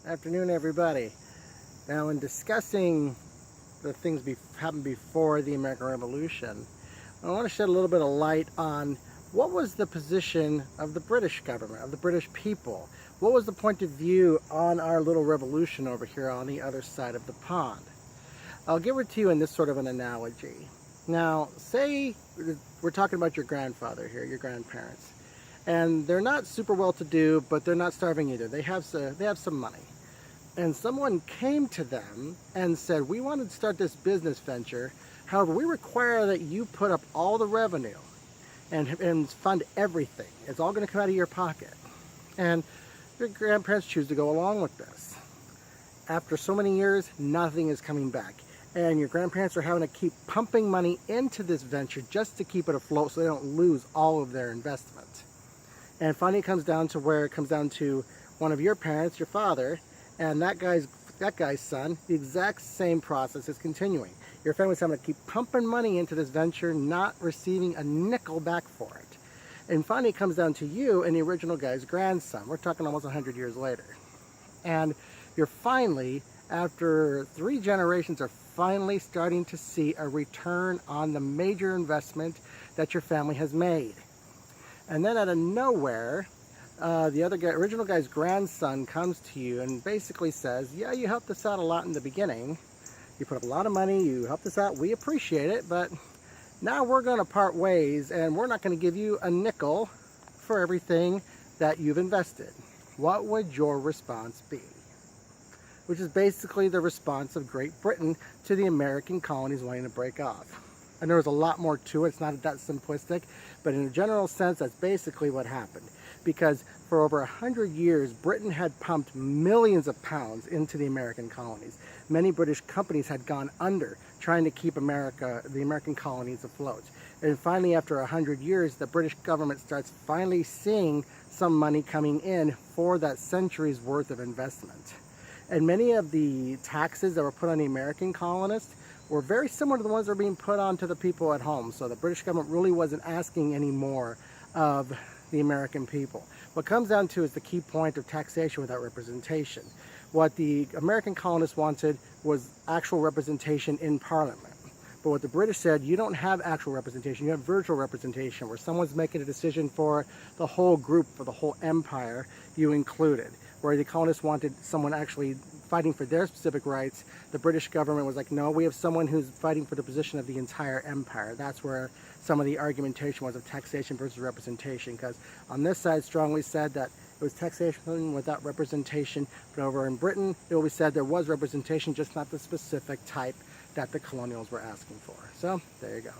Afternoon, everybody. Now, in discussing the things happened before the American Revolution, I want to shed a little bit of light on what was the position of the British government, of the British people. What was the point of view on our little revolution over here on the other side of the pond? I'll give it to you in this sort of an analogy. Now, say we're talking about your grandfather here, your grandparents, and they're not super well-to-do, but they're not starving either. They have some money. And someone came to them and said, we want to start this business venture. However, we require that you put up all the revenue and fund everything. It's all going to come out of your pocket. And your grandparents choose to go along with this. After so many years, nothing is coming back. And your grandparents are having to keep pumping money into this venture just to keep it afloat so they don't lose all of their investment. And finally it comes down to one of your parents, your father, and that guy's son. The exact same process is continuing. Your family's having to keep pumping money into this venture, not receiving a nickel back for it. And finally it comes down to you and the original guy's grandson. We're talking almost 100 years later. And you're finally, after 3 generations, are finally starting to see a return on the major investment that your family has made. And then out of nowhere, the original guy's grandson comes to you and basically says, yeah, you helped us out a lot in the beginning. You put up a lot of money, you helped us out, we appreciate it, but now we're going to part ways and we're not going to give you a nickel for everything that you've invested. What would your response be? Which is basically the response of Great Britain to the American colonies wanting to break off. And there was a lot more to it, it's not that simplistic, but in a general sense, that's basically what happened. Because for over 100 years, Britain had pumped millions of pounds into the American colonies. Many British companies had gone under trying to keep the American colonies afloat. And finally, after 100 years, the British government starts finally seeing some money coming in for that century's worth of investment. And many of the taxes that were put on the American colonists were very similar to the ones that were being put on to the people at home. So the British government really wasn't asking any more of the American people. What comes down to is the key point of taxation without representation. What the American colonists wanted was actual representation in Parliament. But what the British said, you don't have actual representation, you have virtual representation, where someone's making a decision for the whole group, for the whole empire, you included. Where the colonists wanted someone actually fighting for their specific rights, the British government was like, no, we have someone who's fighting for the position of the entire empire. That's where some of the argumentation was of taxation versus representation, because on this side strongly said that it was taxation without representation, but over in Britain it will be said there was representation, just not the specific type that the colonials were asking for. So there you go.